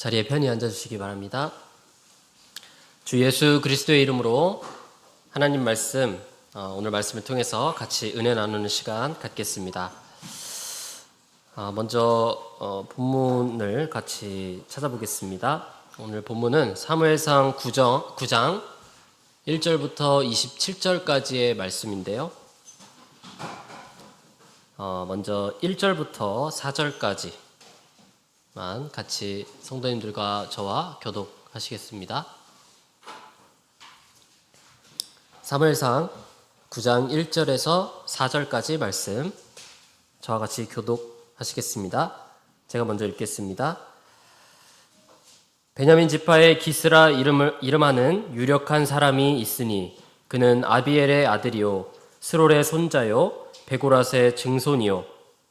자리에 편히 앉아주시기 바랍니다. 주 예수 그리스도의 이름으로 하나님 말씀, 오늘 말씀을 통해서 같이 은혜 나누는 시간 갖겠습니다. 먼저 본문을 같이 찾아보겠습니다. 오늘 본문은 사무엘상 9장 1절부터 27절까지의 말씀인데요. 먼저 1절부터 4절까지만 같이 성도님들과 저와 교독하시겠습니다. 사무엘상 9장 1절에서 4절까지 말씀 저와 같이 교독하시겠습니다. 제가 먼저 읽겠습니다. 베냐민 지파의 기스라 이름하는 유력한 사람이 있으니 그는 아비엘의 아들이요 스롤의 손자요 베고랏의 증손이요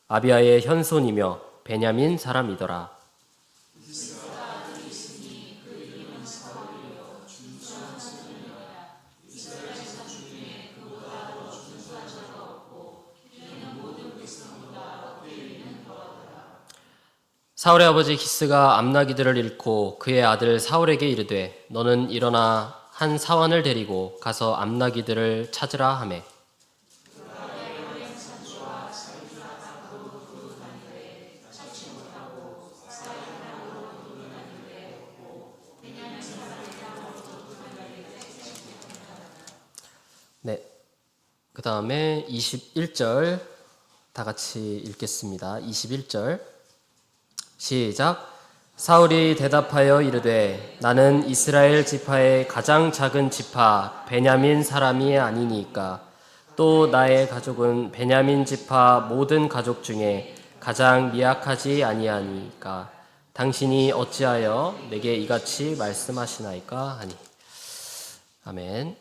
아비아의 현손이며 베냐민 사람이더라. 사울의 아버지 기스가 암나기들을 잃고 그의 아들 사울에게 이르되 너는 일어나 한 사환을 데리고 가서 암나기들을 찾으라 하매 네, 그 다음에 21절 다 같이 읽겠습니다. 21절 시작. 사울이 대답하여 이르되 나는 이스라엘 지파의 가장 작은 지파 베냐민 사람이 아니니까 또 나의 가족은 베냐민 지파 모든 가족 중에 가장 미약하지 아니하니까 당신이 어찌하여 내게 이같이 말씀하시나이까 하니. 아멘.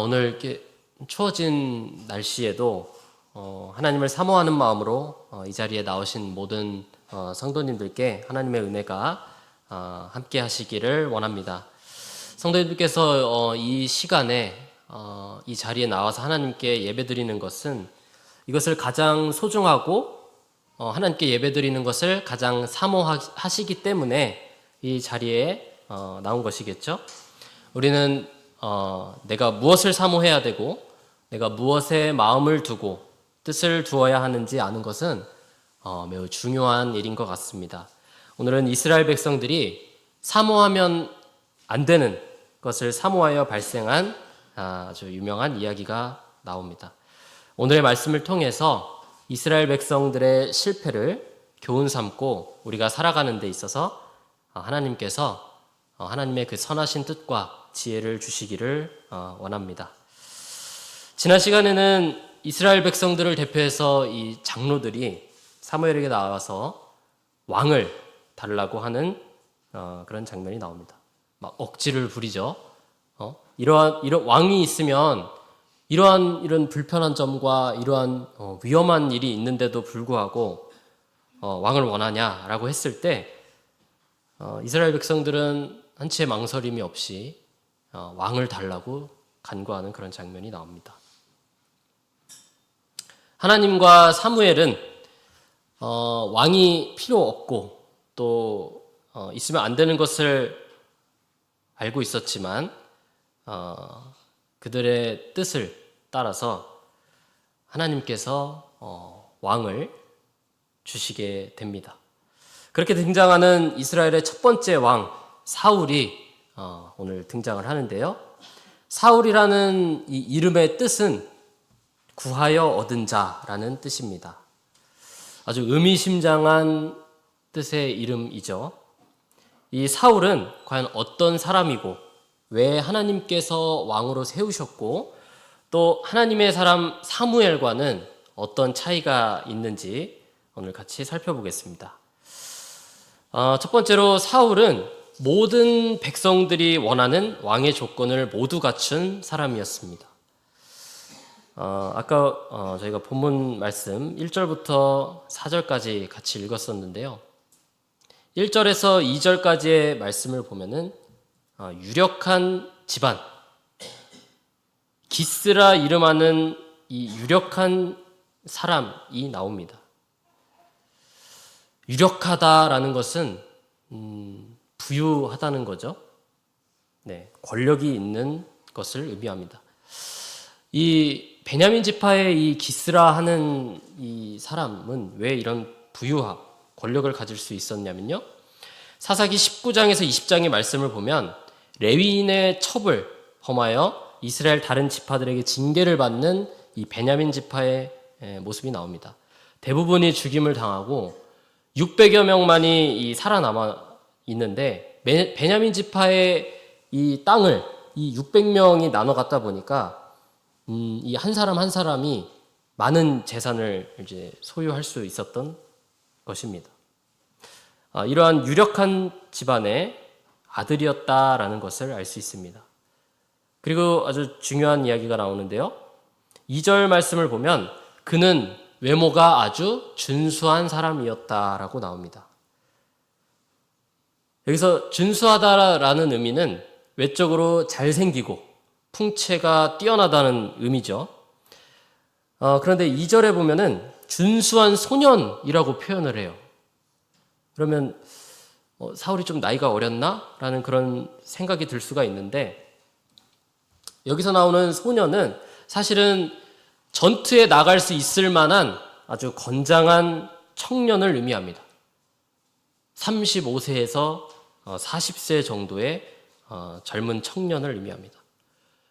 오늘 이렇게 추워진 날씨에도 하나님을 사모하는 마음으로 이 자리에 나오신 모든 성도님들께 하나님의 은혜가 함께 하시기를 원합니다. 성도님들께서 이 시간에 이 자리에 나와서 하나님께 예배드리는 것은 이것을 가장 소중하고 하나님께 예배드리는 것을 가장 사모하시기 때문에 이 자리에 나온 것이겠죠. 우리는 내가 무엇을 사모해야 되고 내가 무엇에 마음을 두고 뜻을 두어야 하는지 아는 것은 매우 중요한 일인 것 같습니다. 오늘은 이스라엘 백성들이 사모하면 안 되는 것을 사모하여 발생한 아주 유명한 이야기가 나옵니다. 오늘의 말씀을 통해서 이스라엘 백성들의 실패를 교훈 삼고 우리가 살아가는 데 있어서 하나님께서 하나님의 그 선하신 뜻과 지혜를 주시기를 원합니다. 지난 시간에는 이스라엘 백성들을 대표해서 이 장로들이 사무엘에게 나와서 왕을 달라고 하는 그런 장면이 나옵니다. 막 억지를 부리죠. 이런 왕이 있으면 이런 불편한 점과 이러한 위험한 일이 있는데도 불구하고 왕을 원하냐라고 했을 때 이스라엘 백성들은 한치의 망설임이 없이 왕을 달라고 간구하는 그런 장면이 나옵니다. 하나님과 사무엘은 왕이 필요 없고 또 있으면 안 되는 것을 알고 있었지만 그들의 뜻을 따라서 하나님께서 왕을 주시게 됩니다. 그렇게 등장하는 이스라엘의 첫 번째 왕 사울이 오늘 등장을 하는데요. 사울이라는 이 이름의 뜻은 구하여 얻은 자라는 뜻입니다. 아주 의미심장한 뜻의 이름이죠. 이 사울은 과연 어떤 사람이고 왜 하나님께서 왕으로 세우셨고 또 하나님의 사람 사무엘과는 어떤 차이가 있는지 오늘 같이 살펴보겠습니다. 첫 번째로 사울은 모든 백성들이 원하는 왕의 조건을 모두 갖춘 사람이었습니다. 아까 저희가 본문 말씀 1절부터 4절까지 같이 읽었었는데요. 1절에서 2절까지의 말씀을 보면은 유력한 집안, 기스라 이름하는 이 유력한 사람이 나옵니다. 유력하다라는 것은 부유하다는 거죠. 네, 권력이 있는 것을 의미합니다. 이 베냐민 지파의 이 기스라 하는 이 사람은 왜 이런 부유하, 권력을 가질 수 있었냐면요. 사사기 19장에서 20장의 말씀을 보면 레위인의 첩을 범하여 이스라엘 다른 지파들에게 징계를 받는 이 베냐민 지파의 모습이 나옵니다. 대부분이 죽임을 당하고 600여 명만이 이 살아남아 있는데 베냐민 지파의 이 땅을 이 600명이 나눠 갖다 보니까 이 한 사람 한 사람이 많은 재산을 이제 소유할 수 있었던 것입니다. 이러한 유력한 집안의 아들이었다라는 것을 알 수 있습니다. 그리고 아주 중요한 이야기가 나오는데요. 2절 말씀을 보면 그는 외모가 아주 준수한 사람이었다라고 나옵니다. 여기서 준수하다라는 의미는 외적으로 잘생기고 풍채가 뛰어나다는 의미죠. 그런데 2절에 보면은 준수한 소년이라고 표현을 해요. 그러면 사울이 좀 나이가 어렸나? 라는 그런 생각이 들 수가 있는데 여기서 나오는 소년은 사실은 전투에 나갈 수 있을 만한 아주 건장한 청년을 의미합니다. 35세에서 40세 정도의 젊은 청년을 의미합니다.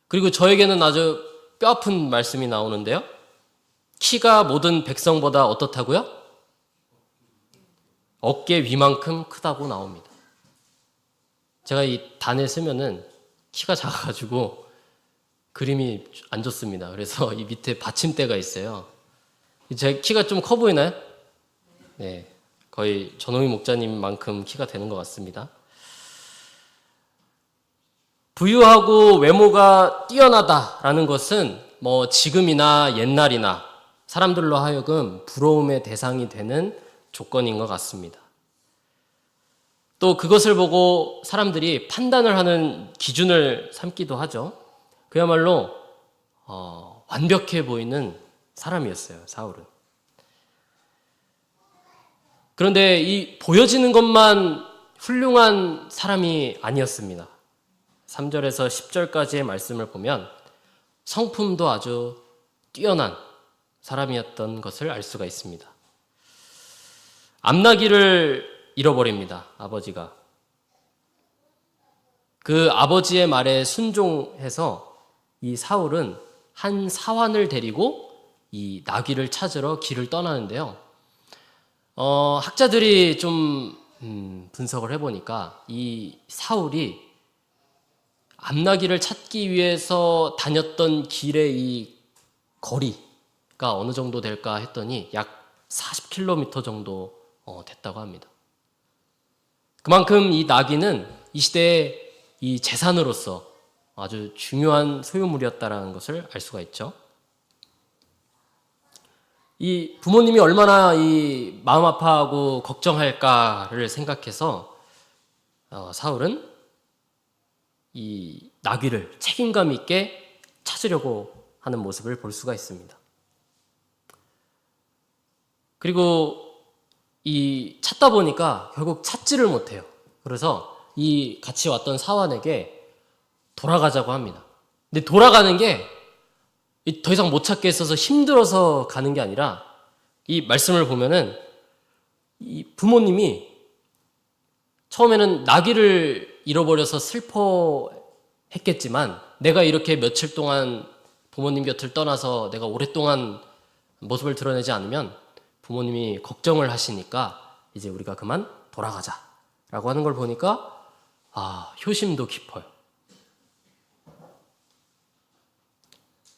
그리고 저에게는 아주 뼈아픈 말씀이 나오는데요. 키가 모든 백성보다 어떻다고요? 어깨 위만큼 크다고 나옵니다. 제가 이 단에 쓰면은 키가 작아가지고 그림이 안 좋습니다. 그래서 이 밑에 받침대가 있어요. 제 키가 좀 커 보이나요? 네, 거의 전홍희 목자님만큼 키가 되는 것 같습니다. 부유하고 외모가 뛰어나다라는 것은 뭐 지금이나 옛날이나 사람들로 하여금 부러움의 대상이 되는 조건인 것 같습니다. 또 그것을 보고 사람들이 판단을 하는 기준을 삼기도 하죠. 그야말로 완벽해 보이는 사람이었어요, 사울은. 그런데 이 보여지는 것만 훌륭한 사람이 아니었습니다. 3절에서 10절까지의 말씀을 보면 성품도 아주 뛰어난 사람이었던 것을 알 수가 있습니다. 암나기를 잃어버립니다, 아버지가. 그 아버지의 말에 순종해서 이 사울은 한 사환을 데리고 이 나귀를 찾으러 길을 떠나는데요. 학자들이 좀 분석을 해보니까 이 사울이 암나귀를 찾기 위해서 다녔던 길의 이 거리가 어느 정도 될까 했더니 약 40km 정도 됐다고 합니다. 그만큼 이 나귀는 이 시대의 이 재산으로서 아주 중요한 소유물이었다는 것을 알 수가 있죠. 이 부모님이 얼마나 이 마음 아파하고 걱정할까를 생각해서 사울은 이 나귀를 책임감 있게 찾으려고 하는 모습을 볼 수가 있습니다. 그리고 이 찾다 보니까 결국 찾지를 못해요. 그래서 이 같이 왔던 사환에게 돌아가자고 합니다. 근데 돌아가는 게 더 이상 못 찾겠어서 힘들어서 가는 게 아니라 이 말씀을 보면은 이 부모님이 처음에는 나귀를 잃어버려서 슬퍼했겠지만 내가 이렇게 며칠 동안 부모님 곁을 떠나서 내가 오랫동안 모습을 드러내지 않으면 부모님이 걱정을 하시니까 이제 우리가 그만 돌아가자라고 하는 걸 보니까 효심도 깊어요.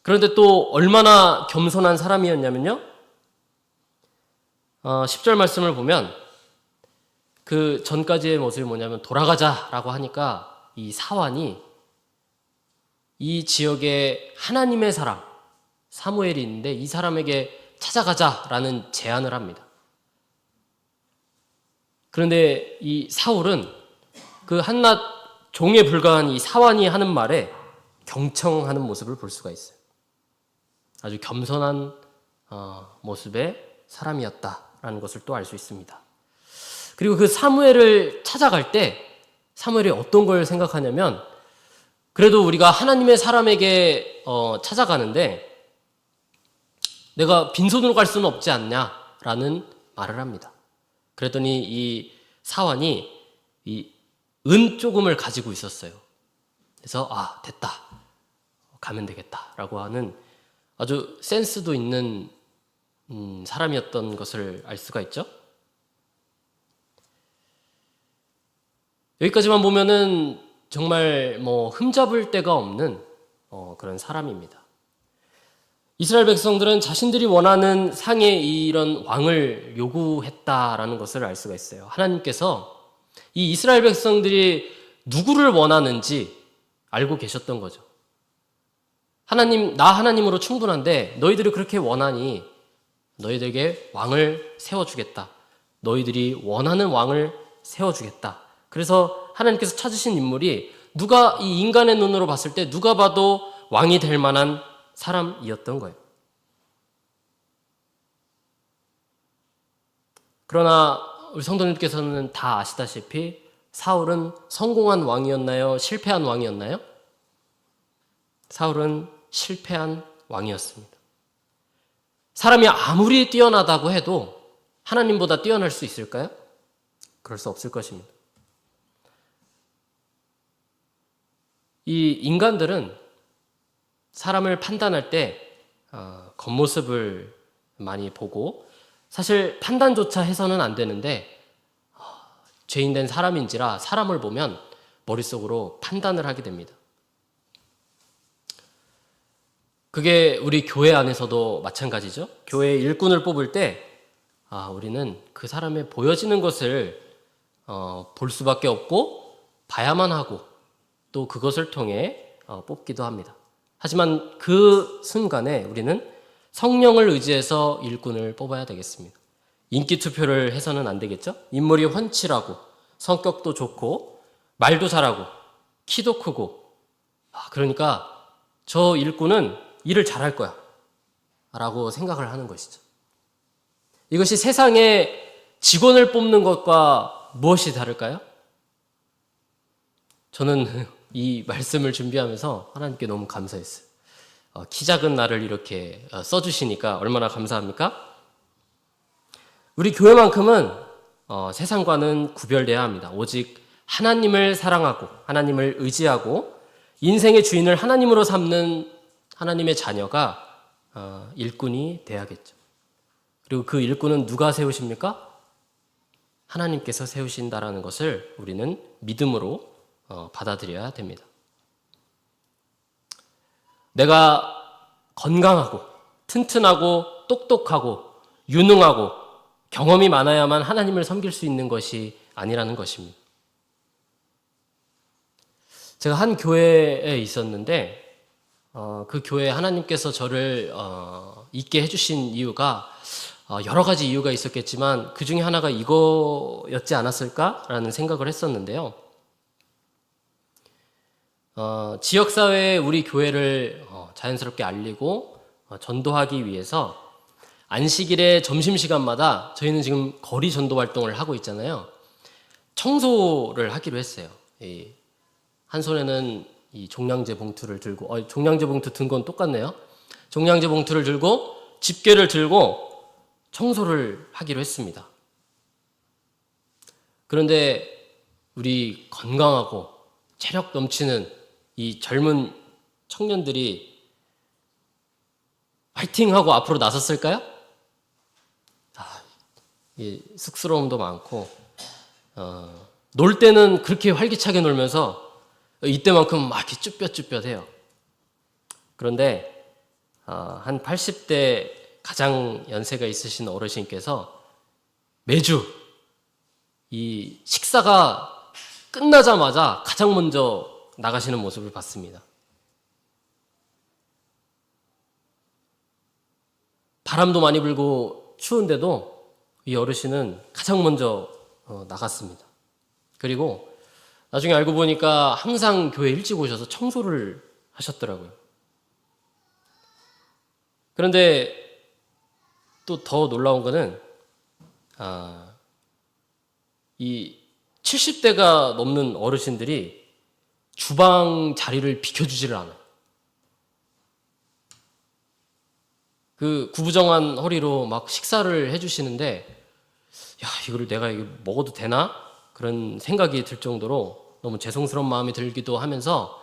그런데 또 얼마나 겸손한 사람이었냐면요. 10절 말씀을 보면 그 전까지의 모습이 뭐냐면 돌아가자라고 하니까 이 사환이 이 지역에 하나님의 사람 사무엘이 있는데 이 사람에게 찾아가자라는 제안을 합니다. 그런데 이 사울은 그 한낱 종에 불과한 이 사환이 하는 말에 경청하는 모습을 볼 수가 있어요. 아주 겸손한 모습의 사람이었다라는 것을 또 알 수 있습니다. 그리고 그 사무엘을 찾아갈 때 사무엘이 어떤 걸 생각하냐면, 그래도 우리가 하나님의 사람에게 찾아가는데 내가 빈손으로 갈 수는 없지 않냐라는 말을 합니다. 그랬더니 이 사환이 이 은 조금을 가지고 있었어요. 그래서 됐다, 가면 되겠다라고 하는 아주 센스도 있는 사람이었던 것을 알 수가 있죠. 여기까지만 보면은 정말 흠잡을 데가 없는 그런 사람입니다. 이스라엘 백성들은 자신들이 원하는 상의 이런 왕을 요구했다라는 것을 알 수가 있어요. 하나님께서 이 이스라엘 백성들이 누구를 원하는지 알고 계셨던 거죠. 하나님, 나 하나님으로 충분한데 너희들이 그렇게 원하니 너희들에게 왕을 세워주겠다. 너희들이 원하는 왕을 세워주겠다. 그래서 하나님께서 찾으신 인물이 누가 이 인간의 눈으로 봤을 때 누가 봐도 왕이 될 만한 사람이었던 거예요. 그러나 우리 성도님께서는 다 아시다시피 사울은 성공한 왕이었나요? 실패한 왕이었나요? 사울은 실패한 왕이었습니다. 사람이 아무리 뛰어나다고 해도 하나님보다 뛰어날 수 있을까요? 그럴 수 없을 것입니다. 이 인간들은 사람을 판단할 때 겉모습을 많이 보고, 사실 판단조차 해서는 안 되는데 죄인된 사람인지라 사람을 보면 머릿속으로 판단을 하게 됩니다. 그게 우리 교회 안에서도 마찬가지죠. 교회 일꾼을 뽑을 때 우리는 그 사람의 보여지는 것을 볼 수밖에 없고 봐야만 하고 또 그것을 통해 뽑기도 합니다. 하지만 그 순간에 우리는 성령을 의지해서 일꾼을 뽑아야 되겠습니다. 인기 투표를 해서는 안 되겠죠? 인물이 훤칠하고 성격도 좋고 말도 잘하고 키도 크고 그러니까 저 일꾼은 일을 잘할 거야 라고 생각을 하는 것이죠. 이것이 세상에 직원을 뽑는 것과 무엇이 다를까요? 저는 이 말씀을 준비하면서 하나님께 너무 감사했어요. 키 작은 나를 이렇게 써주시니까 얼마나 감사합니까? 우리 교회만큼은 세상과는 구별돼야 합니다. 오직 하나님을 사랑하고 하나님을 의지하고 인생의 주인을 하나님으로 삼는 하나님의 자녀가 일꾼이 돼야겠죠. 그리고 그 일꾼은 누가 세우십니까? 하나님께서 세우신다라는 것을 우리는 믿음으로 받아들여야 됩니다. 내가 건강하고 튼튼하고 똑똑하고 유능하고 경험이 많아야만 하나님을 섬길 수 있는 것이 아니라는 것입니다. 제가 한 교회에 있었는데 그 교회에 하나님께서 저를 있게 해주신 이유가 여러 가지 이유가 있었겠지만 그 중에 하나가 이거였지 않았을까라는 생각을 했었는데요. 지역사회에 우리 교회를 자연스럽게 알리고 전도하기 위해서 안식일에 점심시간마다 저희는 지금 거리 전도 활동을 하고 있잖아요. 청소를 하기로 했어요. 한 손에는 이 종량제 봉투를 들고, 종량제 봉투 든 건 똑같네요. 종량제 봉투를 들고 집게를 들고 청소를 하기로 했습니다. 그런데 우리 건강하고 체력 넘치는 이 젊은 청년들이 화이팅하고 앞으로 나섰을까요? 쑥스러움도 많고 놀 때는 그렇게 활기차게 놀면서 이때만큼 막 이렇게 쭈뼛쭈뼛해요. 그런데 한 80대 가장 연세가 있으신 어르신께서 매주 이 식사가 끝나자마자 가장 먼저 나가시는 모습을 봤습니다. 바람도 많이 불고 추운데도 이 어르신은 가장 먼저 나갔습니다. 그리고 나중에 알고 보니까 항상 교회 일찍 오셔서 청소를 하셨더라고요. 그런데 또 더 놀라운 거는 이 70대가 넘는 어르신들이 주방 자리를 비켜주지를 않아요. 그 구부정한 허리로 막 식사를 해주시는데, 야, 이거를 내가 이거 먹어도 되나? 그런 생각이 들 정도로 너무 죄송스러운 마음이 들기도 하면서,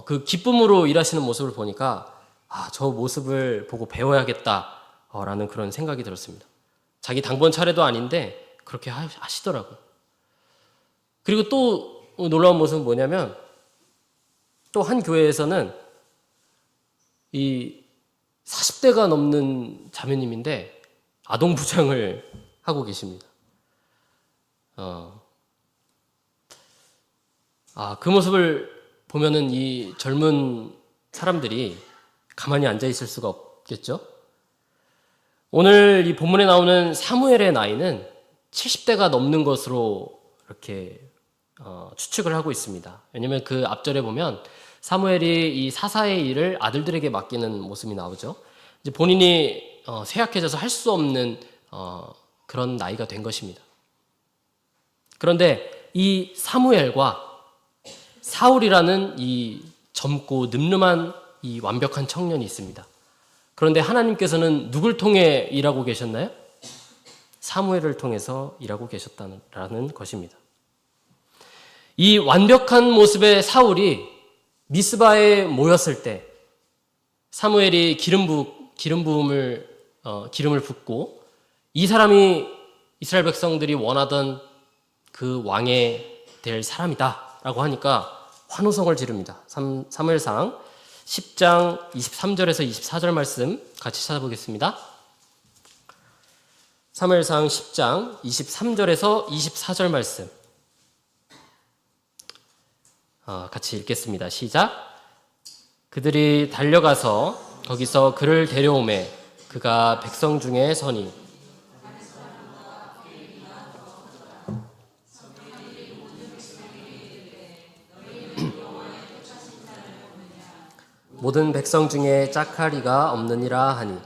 그 기쁨으로 일하시는 모습을 보니까, 저 모습을 보고 배워야겠다, 라는 그런 생각이 들었습니다. 자기 당번 차례도 아닌데, 그렇게 하시더라고요. 그리고 또 놀라운 모습은 뭐냐면, 또 한 교회에서는 이 40대가 넘는 자매님인데 아동 부장을 하고 계십니다. 그 모습을 보면은 이 젊은 사람들이 가만히 앉아 있을 수가 없겠죠. 오늘 이 본문에 나오는 사무엘의 나이는 70대가 넘는 것으로 이렇게 추측을 하고 있습니다. 왜냐하면 그 앞절에 보면 사무엘이 이 사사의 일을 아들들에게 맡기는 모습이 나오죠. 이제 본인이 쇠약해져서 할 수 없는 그런 나이가 된 것입니다. 그런데 이 사무엘과 사울이라는 이 젊고 늠름한 이 완벽한 청년이 있습니다. 그런데 하나님께서는 누굴 통해 일하고 계셨나요? 사무엘을 통해서 일하고 계셨다는 것입니다. 이 완벽한 모습의 사울이 미스바에 모였을 때 사무엘이 기름을 붓고 이 사람이 이스라엘 백성들이 원하던 그 왕에 될 사람이다 라고 하니까 환호성을 지릅니다. 사무엘상 10장 23절에서 24절 말씀 같이 찾아보겠습니다. 사무엘상 10장 23절에서 24절 말씀 같이 읽겠습니다. 시작. 그들이 달려가서 거기서 그를 데려오매 그가 백성 중에 서니 모든 백성 중에 짝하리가 없느니라 하니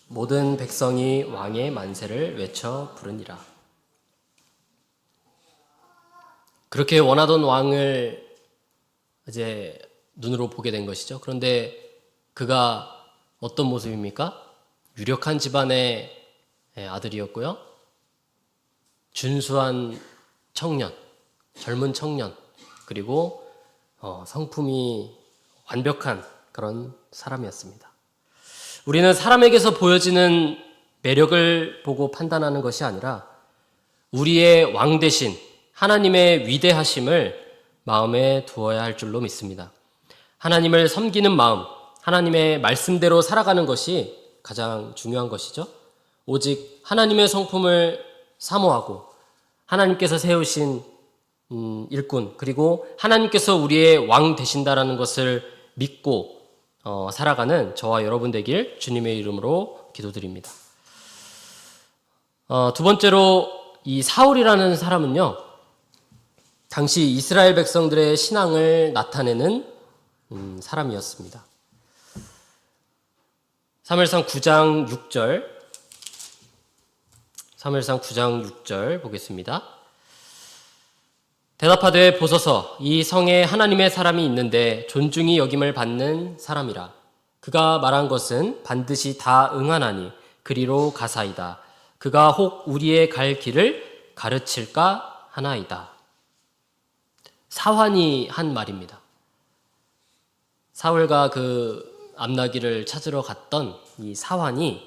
모든 백성이 왕의 만세를 외쳐 부르니라. 그렇게 원하던 왕을 이제 눈으로 보게 된 것이죠. 그런데 그가 어떤 모습입니까? 유력한 집안의 아들이었고요. 준수한 청년, 젊은 청년, 그리고 성품이 완벽한 그런 사람이었습니다. 우리는 사람에게서 보여지는 매력을 보고 판단하는 것이 아니라 우리의 왕 대신 하나님의 위대하심을 마음에 두어야 할 줄로 믿습니다. 하나님을 섬기는 마음, 하나님의 말씀대로 살아가는 것이 가장 중요한 것이죠. 오직 하나님의 성품을 사모하고 하나님께서 세우신 일꾼, 그리고 하나님께서 우리의 왕 되신다라는 것을 믿고 살아가는 저와 여러분 되길 주님의 이름으로 기도드립니다. 두 번째로 이 사울이라는 사람은요, 당시 이스라엘 백성들의 신앙을 나타내는 사람이었습니다. 사무엘상 9장 6절, 사무엘상 9장 6절 보겠습니다. 대답하되 보소서, 이 성에 하나님의 사람이 있는데 존중이 여김을 받는 사람이라. 그가 말한 것은 반드시 다 응하나니 그리로 가사이다. 그가 혹 우리의 갈 길을 가르칠까 하나이다. 사환이 한 말입니다. 사울과 그 암나기를 찾으러 갔던 이 사환이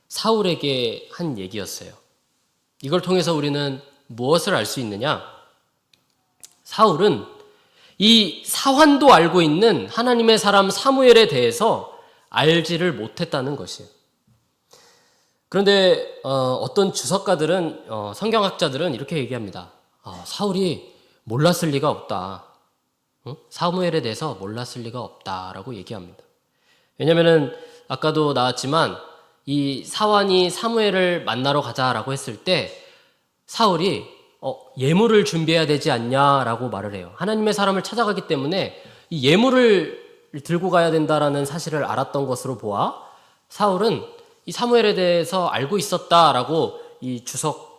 사울에게 한 얘기였어요. 이걸 통해서 우리는 무엇을 알 수 있느냐? 사울은 이 사환도 알고 있는 하나님의 사람 사무엘에 대해서 알지를 못했다는 것이에요. 그런데 어떤 주석가들은, 성경학자들은 이렇게 얘기합니다. 사울이 몰랐을 리가 없다. 사무엘에 대해서 몰랐을 리가 없다라고 얘기합니다. 왜냐하면 아까도 나왔지만 이 사환이 사무엘을 만나러 가자라고 했을 때 사울이 예물을 준비해야 되지 않냐라고 말을 해요. 하나님의 사람을 찾아가기 때문에 이 예물을 들고 가야 된다라는 사실을 알았던 것으로 보아 사울은 이 사무엘에 대해서 알고 있었다라고 이 주석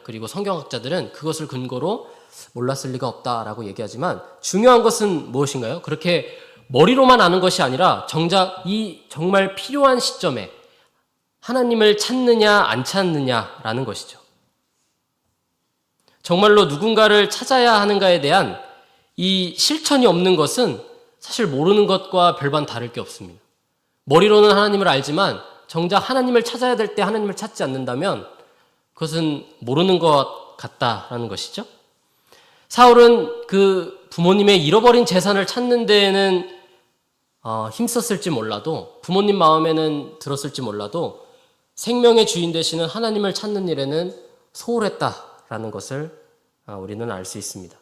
그리고 성경학자들은 그것을 근거로 몰랐을 리가 없다라고 얘기하지만 중요한 것은 무엇인가요? 그렇게 머리로만 아는 것이 아니라 정작 이 정말 필요한 시점에 하나님을 찾느냐 안 찾느냐라는 것이죠. 정말로 누군가를 찾아야 하는가에 대한 이 실천이 없는 것은 사실 모르는 것과 별반 다를 게 없습니다. 머리로는 하나님을 알지만 정작 하나님을 찾아야 될 때 하나님을 찾지 않는다면 그것은 모르는 것 같다라는 것이죠. 사울은 그 부모님의 잃어버린 재산을 찾는 데에는 힘썼을지 몰라도 부모님 마음에는 들었을지 몰라도 생명의 주인 되시는 하나님을 찾는 일에는 소홀했다라는 것을 우리는 알 수 있습니다.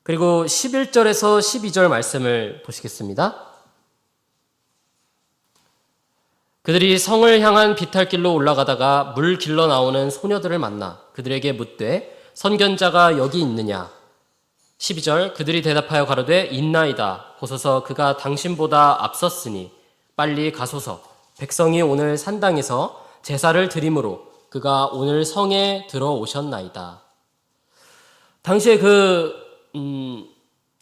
그리고 11절에서 12절 말씀을 보시겠습니다. 그들이 성을 향한 비탈길로 올라가다가 물 길러 나오는 소녀들을 만나 그들에게 묻되 선견자가 여기 있느냐? 12절 그들이 대답하여 가로되 있나이다. 보소서 그가 당신보다 앞섰으니 빨리 가소서. 백성이 오늘 산당에서 제사를 드림으로 그가 오늘 성에 들어오셨나이다. 당시에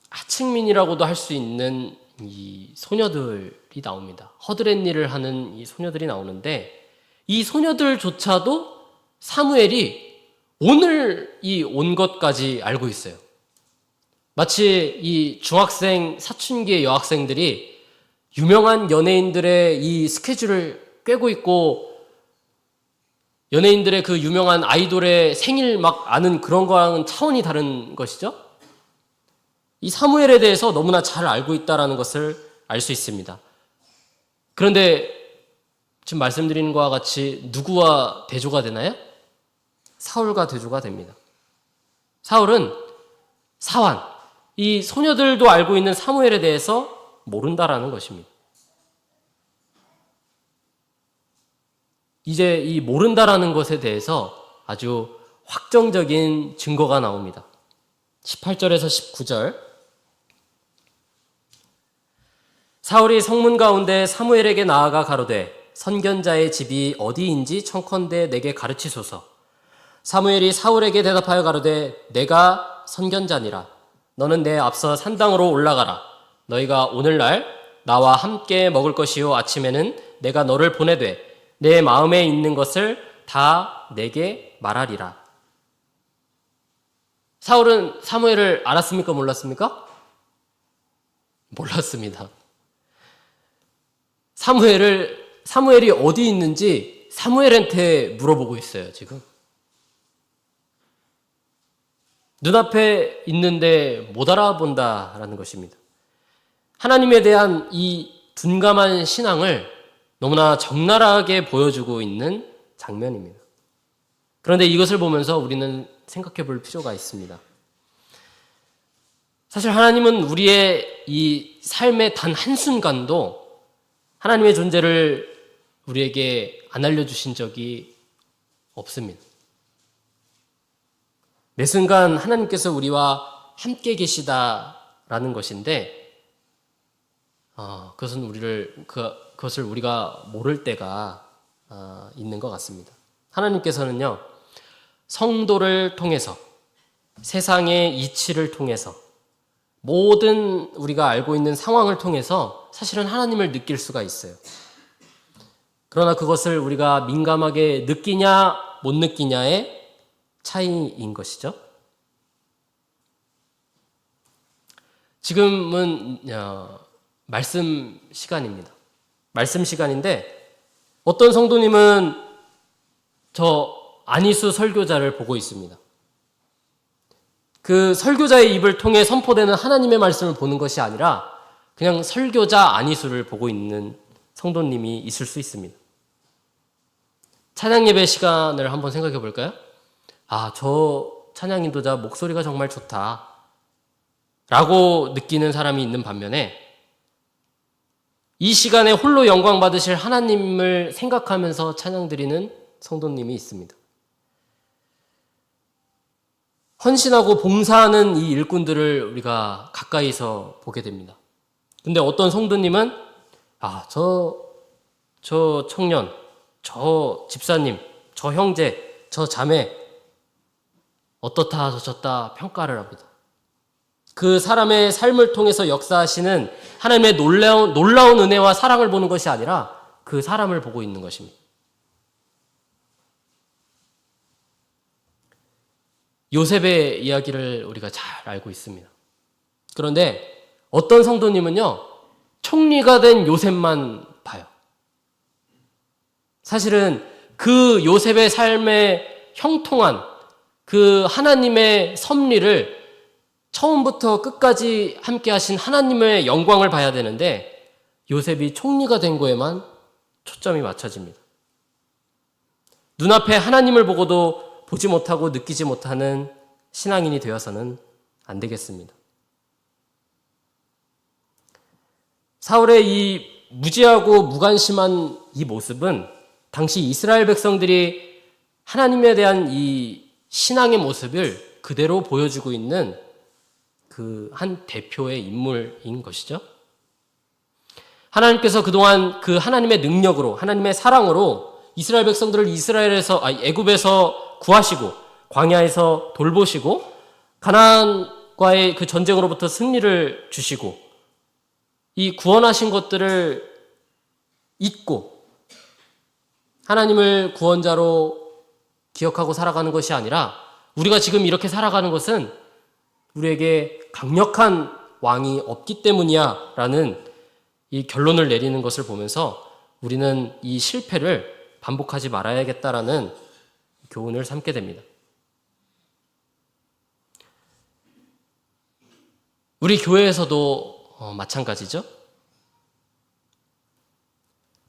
하층민이라고도 할 수 있는 이 소녀들이 나옵니다. 허드렛 일을 하는 이 소녀들이 나오는데 이 소녀들조차도 사무엘이 오늘 이 온 것까지 알고 있어요. 마치 이 중학생 사춘기의 여학생들이 유명한 연예인들의 이 스케줄을 꿰고 있고 연예인들의 그 유명한 아이돌의 생일 막 아는 그런 거랑은 차원이 다른 것이죠. 이 사무엘에 대해서 너무나 잘 알고 있다는 것을 알 수 있습니다. 그런데 지금 말씀드린 것과 같이 누구와 대조가 되나요? 사울과 대조가 됩니다. 사울은 사환, 이 소녀들도 알고 있는 사무엘에 대해서 모른다라는 것입니다. 이제 이 모른다라는 것에 대해서 아주 확정적인 증거가 나옵니다. 18절에서 19절 사울이 성문 가운데 사무엘에게 나아가 가로되 선견자의 집이 어디인지 청컨대 내게 가르치소서. 사무엘이 사울에게 대답하여 가로되 내가 선견자니라. 너는 내 앞서 산당으로 올라가라. 너희가 오늘날 나와 함께 먹을 것이요 아침에는 내가 너를 보내되 내 마음에 있는 것을 다 내게 말하리라. 사울은 사무엘을 알았습니까? 몰랐습니까? 몰랐습니다. 사무엘이 어디 있는지 사무엘한테 물어보고 있어요, 지금. 눈앞에 있는데 못 알아본다라는 것입니다. 하나님에 대한 이 둔감한 신앙을 너무나 적나라하게 보여주고 있는 장면입니다. 그런데 이것을 보면서 우리는 생각해 볼 필요가 있습니다. 사실 하나님은 우리의 이 삶의 단 한순간도 하나님의 존재를 우리에게 안 알려주신 적이 없습니다. 매 순간 하나님께서 우리와 함께 계시다라는 것인데 그것을 우리가 모를 때가 있는 것 같습니다. 하나님께서는요, 성도를 통해서 세상의 이치를 통해서 모든 우리가 알고 있는 상황을 통해서 사실은 하나님을 느낄 수가 있어요. 그러나 그것을 우리가 민감하게 느끼냐 못 느끼냐의 차이인 것이죠. 지금은 말씀 시간입니다. 말씀 시간인데 어떤 성도님은 저 안희수 설교자를 보고 있습니다. 그 설교자의 입을 통해 선포되는 하나님의 말씀을 보는 것이 아니라 그냥 설교자 안희수를 보고 있는 성도님이 있을 수 있습니다. 찬양 예배 시간을 한번 생각해 볼까요? 저 찬양 인도자 목소리가 정말 좋다 라고 느끼는 사람이 있는 반면에 이 시간에 홀로 영광 받으실 하나님을 생각하면서 찬양 드리는 성도님이 있습니다. 헌신하고 봉사하는 이 일꾼들을 우리가 가까이서 보게 됩니다. 근데 어떤 성도님은 저 청년, 저 집사님, 저 형제, 저 자매 어떻다 저렇다 평가를 합니다. 그 사람의 삶을 통해서 역사하시는 하나님의 놀라운 은혜와 사랑을 보는 것이 아니라 그 사람을 보고 있는 것입니다. 요셉의 이야기를 우리가 잘 알고 있습니다. 그런데 어떤 성도님은요, 총리가 된 요셉만 봐요. 사실은 그 요셉의 삶에 형통한 그 하나님의 섭리를 처음부터 끝까지 함께 하신 하나님의 영광을 봐야 되는데 요셉이 총리가 된 거에만 초점이 맞춰집니다. 눈앞에 하나님을 보고도 보지 못하고 느끼지 못하는 신앙인이 되어서는 안 되겠습니다. 사울의 이 무지하고 무관심한 이 모습은 당시 이스라엘 백성들이 하나님에 대한 이 신앙의 모습을 그대로 보여주고 있는 그 한 대표의 인물인 것이죠. 하나님께서 그동안 그 하나님의 능력으로, 하나님의 사랑으로 이스라엘 백성들을 애굽에서 구하시고 광야에서 돌보시고 가나안과의 그 전쟁으로부터 승리를 주시고 이 구원하신 것들을 잊고 하나님을 구원자로 기억하고 살아가는 것이 아니라 우리가 지금 이렇게 살아가는 것은 우리에게 강력한 왕이 없기 때문이야 라는 이 결론을 내리는 것을 보면서 우리는 이 실패를 반복하지 말아야겠다라는 교훈을 삼게 됩니다. 우리 교회에서도 마찬가지죠.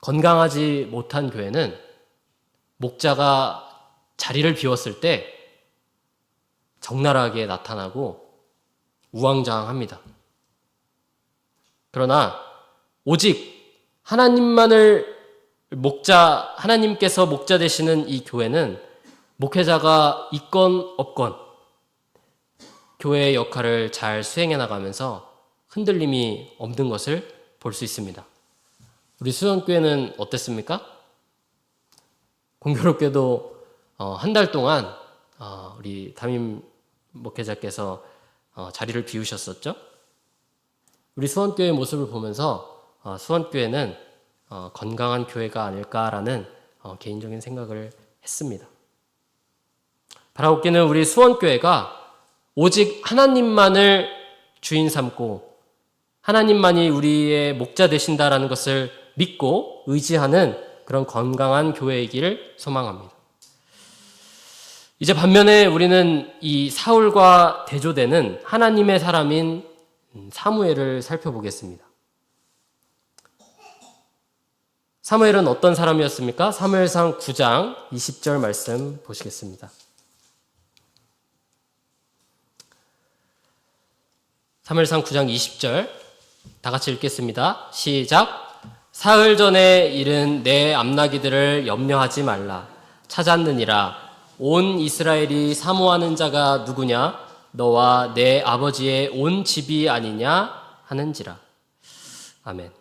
건강하지 못한 교회는 목자가 자리를 비웠을 때 적나라하게 나타나고 우왕좌왕합니다. 그러나 오직 하나님께서 목자 되시는 이 교회는 목회자가 있건 없건 교회의 역할을 잘 수행해 나가면서 흔들림이 없는 것을 볼 수 있습니다. 우리 수원교회는 어땠습니까? 공교롭게도 한 달 동안 우리 담임 목회자께서 자리를 비우셨었죠. 우리 수원교회의 모습을 보면서 수원교회는 건강한 교회가 아닐까라는 개인적인 생각을 했습니다. 바라옵기는 우리 수원교회가 오직 하나님만을 주인 삼고 하나님만이 우리의 목자 되신다라는 것을 믿고 의지하는 그런 건강한 교회이기를 소망합니다. 이제 반면에 우리는 이 사울과 대조되는 하나님의 사람인 사무엘을 살펴보겠습니다. 사무엘은 어떤 사람이었습니까? 사무엘상 9장 20절 말씀 보시겠습니다. 사무엘상 9장 20절 다 같이 읽겠습니다. 시작. 사흘 전에 일은 내 암나기들을 염려하지 말라. 찾았느니라. 온 이스라엘이 사모하는 자가 누구냐? 너와 내 아버지의 온 집이 아니냐? 하는지라. 아멘.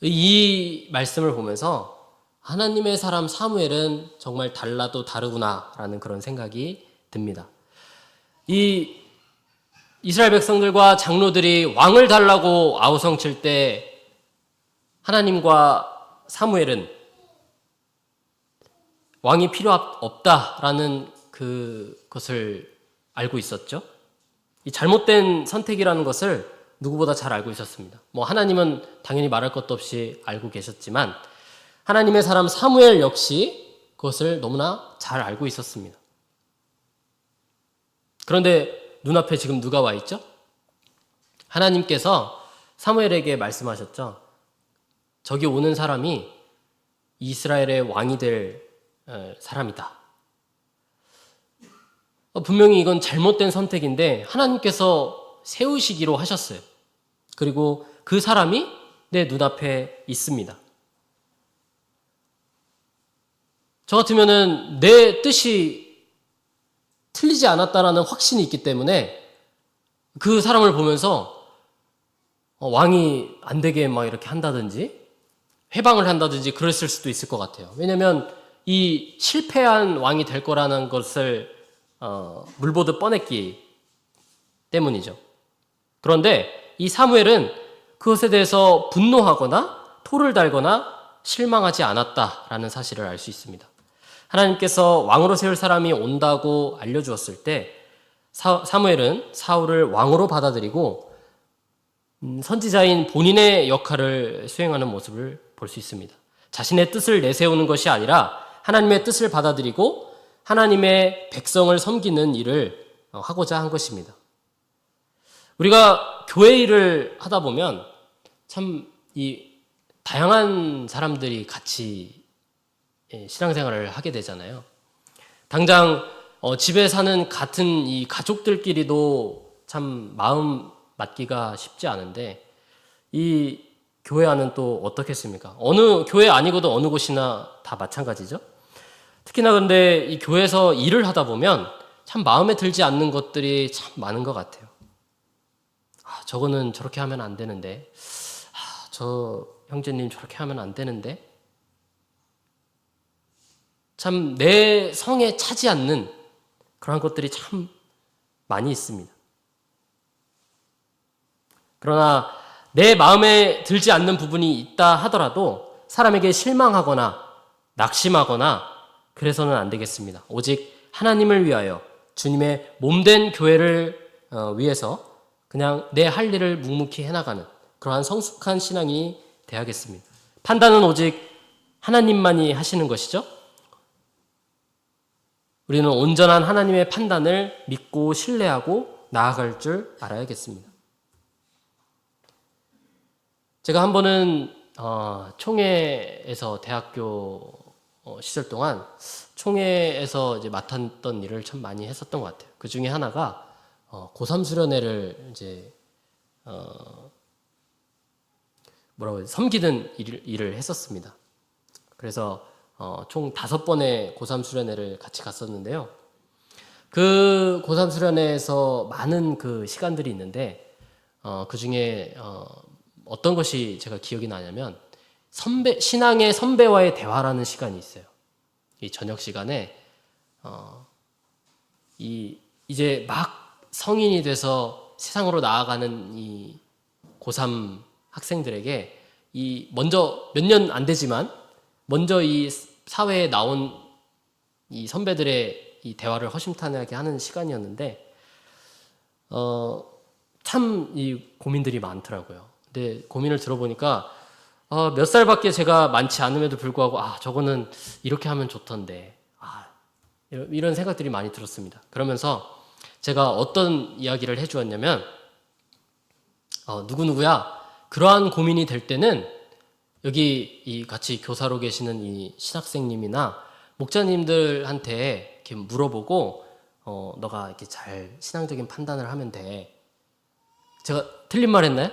이 말씀을 보면서 하나님의 사람 사무엘은 정말 달라도 다르구나라는 그런 생각이 듭니다. 이 이스라엘 백성들과 장로들이 왕을 달라고 아우성칠 때 하나님과 사무엘은 왕이 필요 없다라는 그것을 알고 있었죠. 이 잘못된 선택이라는 것을 누구보다 잘 알고 있었습니다. 하나님은 당연히 말할 것도 없이 알고 계셨지만 하나님의 사람 사무엘 역시 그것을 너무나 잘 알고 있었습니다. 그런데 눈앞에 지금 누가 와 있죠? 하나님께서 사무엘에게 말씀하셨죠. 저기 오는 사람이 이스라엘의 왕이 될 사람이다. 분명히 이건 잘못된 선택인데 하나님께서 세우시기로 하셨어요. 그리고 그 사람이 내 눈앞에 있습니다. 저 같으면은 내 뜻이 틀리지 않았다라는 확신이 있기 때문에 그 사람을 보면서 왕이 안 되게 막 이렇게 한다든지 회방을 한다든지 그랬을 수도 있을 것 같아요. 왜냐하면 이 실패한 왕이 될 거라는 것을 물보듯 뻔했기 때문이죠. 그런데 이 사무엘은 그것에 대해서 분노하거나 토를 달거나 실망하지 않았다라는 사실을 알 수 있습니다. 하나님께서 왕으로 세울 사람이 온다고 알려주었을 때 사무엘은 사울을 왕으로 받아들이고 선지자인 본인의 역할을 수행하는 모습을 볼 수 있습니다. 자신의 뜻을 내세우는 것이 아니라 하나님의 뜻을 받아들이고 하나님의 백성을 섬기는 일을 하고자 한 것입니다. 우리가 교회 일을 하다 보면 참 이 다양한 사람들이 같이 신앙생활을 하게 되잖아요. 당장 집에 사는 같은 이 가족들끼리도 참 마음 맞기가 쉽지 않은데 이 교회 안은 또 어떻겠습니까? 어느 교회 아니고도 어느 곳이나 다 마찬가지죠. 특히나 근데 이 교회에서 일을 하다 보면 참 마음에 들지 않는 것들이 참 많은 것 같아요. 저거는 저렇게 하면 안 되는데, 저 형제님 저렇게 하면 안 되는데, 참 내 성에 차지 않는 그런 것들이 참 많이 있습니다. 그러나 내 마음에 들지 않는 부분이 있다 하더라도 사람에게 실망하거나 낙심하거나 그래서는 안 되겠습니다. 오직 하나님을 위하여 주님의 몸된 교회를 위해서 그냥 내 할 일을 묵묵히 해나가는 그러한 성숙한 신앙이 돼야겠습니다. 판단은 오직 하나님만이 하시는 것이죠. 우리는 온전한 하나님의 판단을 믿고 신뢰하고 나아갈 줄 알아야겠습니다. 제가 한 번은 총회에서 대학교 시절 동안 총회에서 이제 맡았던 일을 참 많이 했었던 것 같아요. 그 중에 하나가 고3 수련회를 이제 섬기는 일을 했었습니다. 그래서 총 5번의 고3 수련회를 같이 갔었는데요. 그 고3 수련회에서 많은 그 시간들이 있는데 그 중에 어떤 것이 제가 기억이 나냐면 신앙의 선배와의 대화라는 시간이 있어요. 이 저녁 시간에 이제 막 성인이 돼서 세상으로 나아가는 이 고3 학생들에게 먼저 몇 년 안 되지만 먼저 이 사회에 나온 이 선배들의 이 대화를 허심탄회하게 하는 시간이었는데 참 이 고민들이 많더라고요. 근데 고민을 들어보니까 몇 살밖에 제가 많지 않음에도 불구하고 저거는 이렇게 하면 좋던데 이런 생각들이 많이 들었습니다. 그러면서 제가 어떤 이야기를 해주었냐면 누구누구야 그러한 고민이 될 때는 여기 이 같이 교사로 계시는 이 신학생님이나 목자님들한테 이렇게 물어보고 너가 이렇게 잘 신앙적인 판단을 하면 돼. 제가 틀린 말 했나요?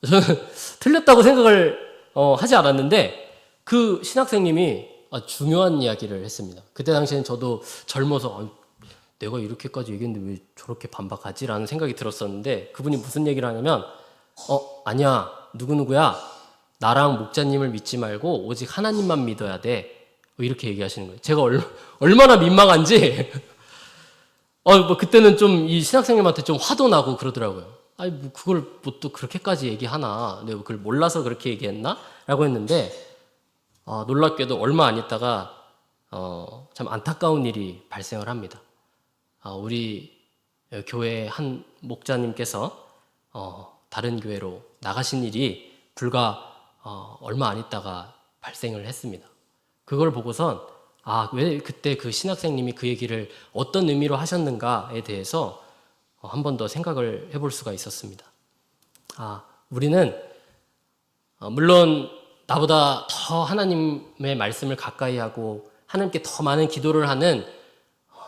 저는 틀렸다고 생각을 하지 않았는데 그 신학생님이 중요한 이야기를 했습니다. 그때 당시엔 저도 젊어서 내가 이렇게까지 얘기했는데 왜 저렇게 반박하지? 라는 생각이 들었었는데 그분이 무슨 얘기를 하냐면 아니야 누구누구야 나랑 목자님을 믿지 말고 오직 하나님만 믿어야 돼. 이렇게 얘기하시는 거예요. 제가 얼마나 민망한지 그때는 좀 이 신학생님한테 좀 화도 나고 그러더라고요. 그걸 뭐 또 그렇게까지 얘기하나? 내가 그걸 몰라서 그렇게 얘기했나? 라고 했는데 놀랍게도 얼마 안 있다가 참 안타까운 일이 발생을 합니다. 우리 교회 한 목자님께서 다른 교회로 나가신 일이 불과 얼마 안 있다가 발생을 했습니다. 그걸 보고선 왜 그때 그 신학생님이 그 얘기를 어떤 의미로 하셨는가에 대해서 한 번 더 생각을 해볼 수가 있었습니다. 우리는 물론 나보다 더 하나님의 말씀을 가까이 하고 하나님께 더 많은 기도를 하는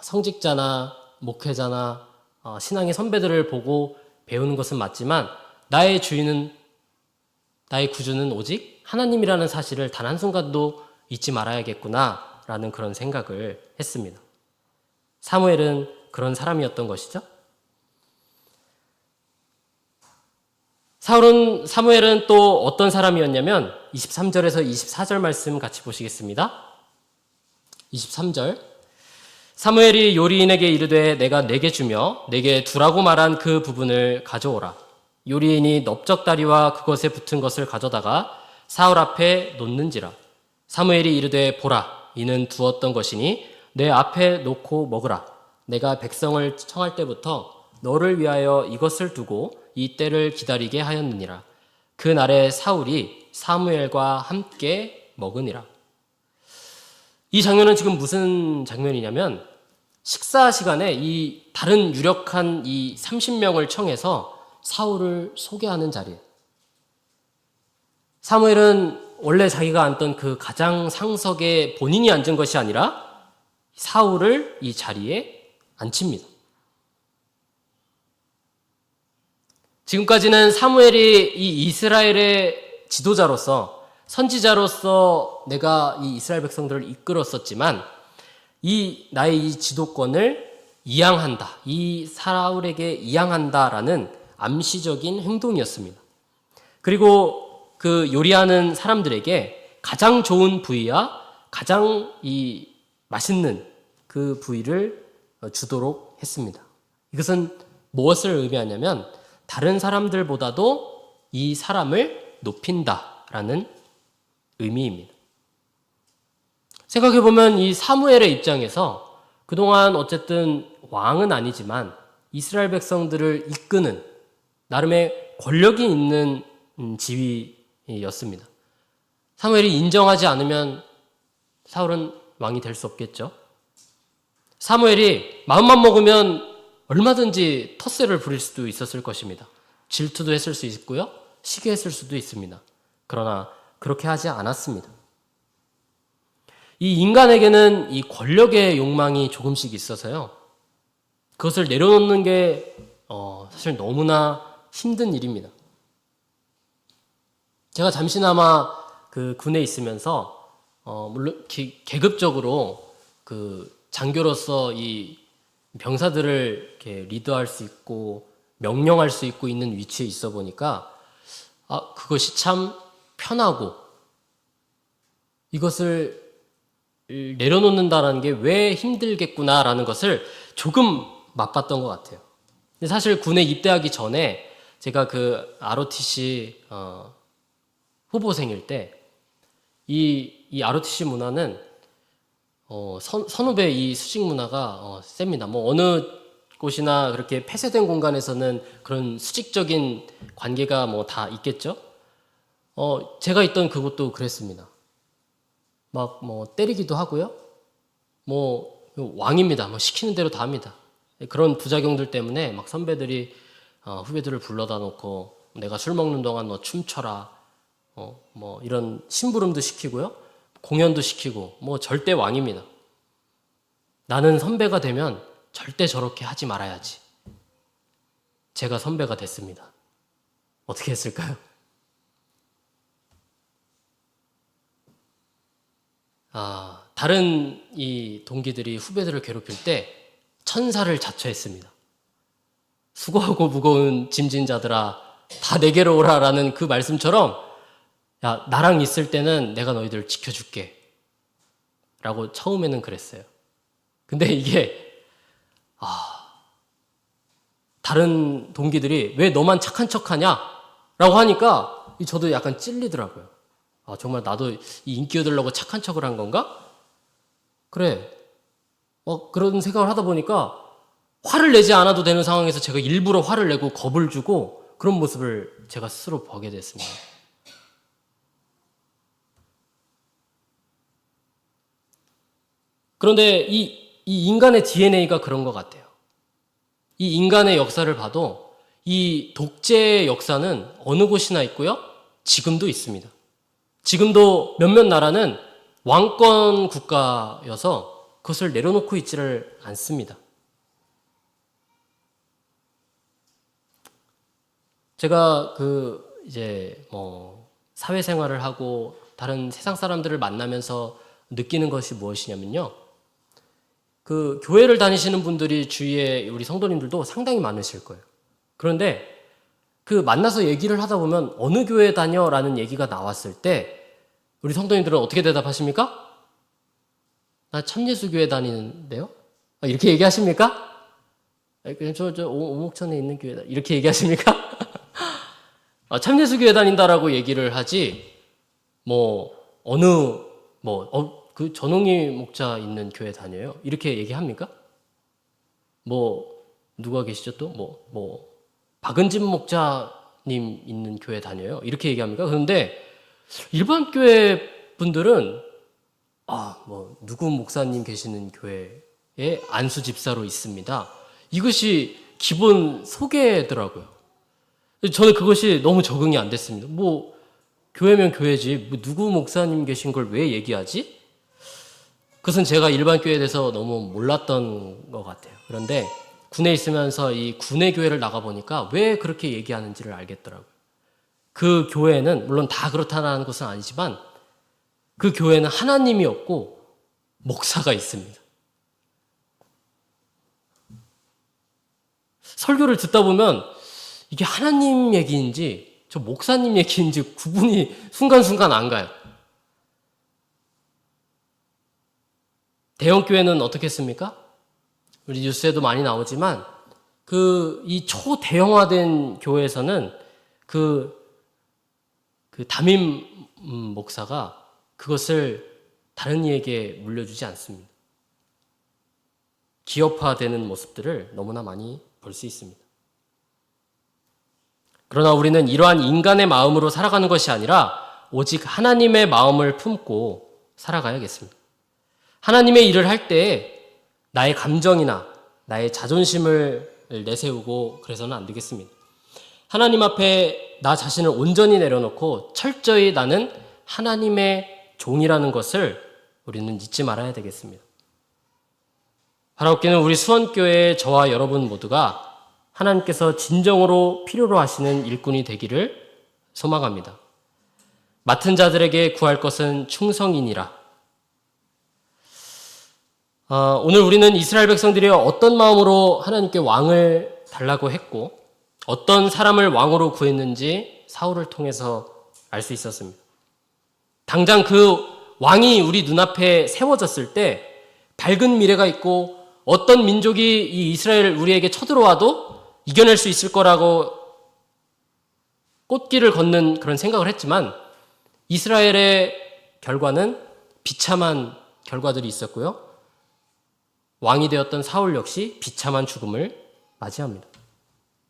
성직자나 목회자나 신앙의 선배들을 보고 배우는 것은 맞지만 나의 구주는 오직 하나님이라는 사실을 단 한순간도 잊지 말아야겠구나라는 그런 생각을 했습니다. 사무엘은 그런 사람이었던 것이죠. 사무엘은 또 어떤 사람이었냐면 23절에서 24절 말씀 같이 보시겠습니다. 23절 사무엘이 요리인에게 이르되 내가 내게 주며 내게 두라고 말한 그 부분을 가져오라. 요리인이 넓적다리와 그것에 붙은 것을 가져다가 사울 앞에 놓는지라. 사무엘이 이르되 보라 이는 두었던 것이니 내 앞에 놓고 먹으라. 내가 백성을 청할 때부터 너를 위하여 이것을 두고 이 때를 기다리게 하였느니라. 그 날에 사울이 사무엘과 함께 먹으니라. 이 장면은 지금 무슨 장면이냐면 식사 시간에 이 다른 유력한 이 30명을 청해서 사울을 소개하는 자리예요. 사무엘은 원래 자기가 앉던 그 가장 상석에 본인이 앉은 것이 아니라 사울을 이 자리에 앉힙니다. 지금까지는 사무엘이 이 이스라엘의 지도자로서 선지자로서 내가 이 이스라엘 백성들을 이끌었었지만 나의 이 지도권을 이양한다. 이 사울에게 이양한다라는 암시적인 행동이었습니다. 그리고 그 요리하는 사람들에게 가장 좋은 부위와 가장 이 맛있는 그 부위를 주도록 했습니다. 이것은 무엇을 의미하냐면 다른 사람들보다도 이 사람을 높인다라는 의미입니다. 생각해보면 이 사무엘의 입장에서 그동안 어쨌든 왕은 아니지만 이스라엘 백성들을 이끄는 나름의 권력이 있는 지위였습니다. 사무엘이 인정하지 않으면 사울은 왕이 될 수 없겠죠. 사무엘이 마음만 먹으면 얼마든지 텃세를 부릴 수도 있었을 것입니다. 질투도 했을 수 있고요. 시기했을 수도 있습니다. 그러나 그렇게 하지 않았습니다. 이 인간에게는 이 권력의 욕망이 조금씩 있어서요. 그것을 내려놓는 게 사실 너무나 힘든 일입니다. 제가 잠시나마 그 군에 있으면서 물론 계급적으로 그 장교로서 이 병사들을 이렇게 리드할 수 있고 명령할 수 있고 있는 위치에 있어 보니까 그것이 참 편하고 이것을 내려놓는다라는 게 왜 힘들겠구나라는 것을 조금 맛봤던 것 같아요. 근데 사실 군에 입대하기 전에 제가 그 ROTC 후보생일 때 이 ROTC 문화는 선후배 이 수직 문화가 셉니다. 뭐 어느 곳이나 그렇게 폐쇄된 공간에서는 그런 수직적인 관계가 뭐 다 있겠죠. 제가 있던 그곳도 그랬습니다. 막 뭐 때리기도 하고요. 뭐 왕입니다. 뭐 시키는 대로 다 합니다. 그런 부작용들 때문에 막 선배들이 후배들을 불러다 놓고 내가 술 먹는 동안 너 춤춰라. 뭐 이런 심부름도 시키고요. 공연도 시키고 뭐 절대 왕입니다. 나는 선배가 되면 절대 저렇게 하지 말아야지. 제가 선배가 됐습니다. 어떻게 했을까요? 다른 이 동기들이 후배들을 괴롭힐 때 천사를 자처했습니다. 수고하고 무거운 짐진 자들아 다 내게로 오라라는 그 말씀처럼 야 나랑 있을 때는 내가 너희들을 지켜줄게 라고 처음에는 그랬어요. 근데 이게 다른 동기들이 왜 너만 착한 척하냐 라고 하니까 저도 약간 찔리더라고요. 정말 나도 이 인기 얻으려고 착한 척을 한 건가? 그래. 그런 생각을 하다 보니까 화를 내지 않아도 되는 상황에서 제가 일부러 화를 내고 겁을 주고 그런 모습을 제가 스스로 보게 됐습니다. 그런데 이 인간의 DNA가 그런 것 같아요. 이 인간의 역사를 봐도 이 독재의 역사는 어느 곳이나 있고요. 지금도 있습니다. 지금도 몇몇 나라는 왕권 국가여서 그것을 내려놓고 있지를 않습니다. 제가 이제 사회생활을 하고 다른 세상 사람들을 만나면서 느끼는 것이 무엇이냐면요. 그 교회를 다니시는 분들이 주위에 우리 성도님들도 상당히 많으실 거예요. 그런데 그 만나서 얘기를 하다 보면 어느 교회 다녀라는 얘기가 나왔을 때 우리 성도님들은 어떻게 대답하십니까? 나 참예수교회 다니는데요? 이렇게 얘기하십니까? 저 오목천에 있는 교회다. 이렇게 얘기하십니까? 참예수교회 다닌다라고 얘기를 하지, 그 전홍희 목자 있는 교회 다녀요? 이렇게 얘기합니까? 누가 계시죠 또? 박은진 목자님 있는 교회 다녀요? 이렇게 얘기합니까? 그런데 일반 교회 분들은 누구 목사님 계시는 교회에 안수 집사로 있습니다. 이것이 기본 소개더라고요. 저는 그것이 너무 적응이 안 됐습니다. 교회면 교회지, 누구 목사님 계신 걸 왜 얘기하지? 그것은 제가 일반 교회에 대해서 너무 몰랐던 것 같아요. 그런데 군에 있으면서 이 군의 교회를 나가보니까 왜 그렇게 얘기하는지를 알겠더라고요. 그 교회는 물론 다 그렇다는 것은 아니지만 그 교회는 하나님이 없고 목사가 있습니다. 설교를 듣다 보면 이게 하나님 얘기인지 저 목사님 얘기인지 구분이 순간순간 안 가요. 대형교회는 어떻겠습니까? 우리 뉴스에도 많이 나오지만 이 초대형화된 교회에서는 그 담임 목사가 그것을 다른 이에게 물려주지 않습니다. 기업화되는 모습들을 너무나 많이 볼 수 있습니다. 그러나 우리는 이러한 인간의 마음으로 살아가는 것이 아니라 오직 하나님의 마음을 품고 살아가야겠습니다. 하나님의 일을 할 때 나의 감정이나 나의 자존심을 내세우고 그래서는 안 되겠습니다. 하나님 앞에 나 자신을 온전히 내려놓고 철저히 나는 하나님의 종이라는 것을 우리는 잊지 말아야 되겠습니다. 바라옵기는 우리 수원교회의 저와 여러분 모두가 하나님께서 진정으로 필요로 하시는 일꾼이 되기를 소망합니다. 맡은 자들에게 구할 것은 충성이니라. 오늘 우리는 이스라엘 백성들이 어떤 마음으로 하나님께 왕을 달라고 했고 어떤 사람을 왕으로 구했는지 사울을 통해서 알 수 있었습니다. 당장 그 왕이 우리 눈앞에 세워졌을 때 밝은 미래가 있고 어떤 민족이 이 이스라엘 우리에게 쳐들어와도 이겨낼 수 있을 거라고 꽃길을 걷는 그런 생각을 했지만 이스라엘의 결과는 비참한 결과들이 있었고요. 왕이 되었던 사울 역시 비참한 죽음을 맞이합니다.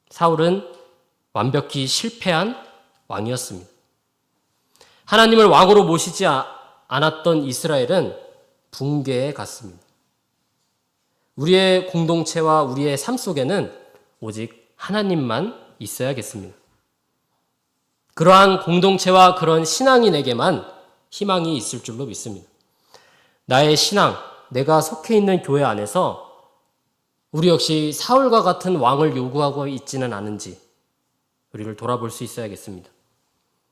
사울은 완벽히 실패한 왕이었습니다. 하나님을 왕으로 모시지 않았던 이스라엘은 붕괴에 갔습니다. 우리의 공동체와 우리의 삶 속에는 오직 하나님만 있어야겠습니다. 그러한 공동체와 그런 신앙인에게만 희망이 있을 줄로 믿습니다. 나의 신앙, 내가 속해 있는 교회 안에서 우리 역시 사울과 같은 왕을 요구하고 있지는 않은지 우리를 돌아볼 수 있어야겠습니다.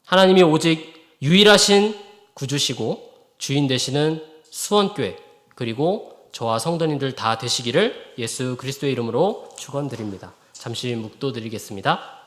하나님이 오직 유일하신 구주시고 주인 되시는 수원교회 그리고 저와 성도님들 다 되시기를 예수 그리스도의 이름으로 축원드립니다. 잠시 묵도드리겠습니다.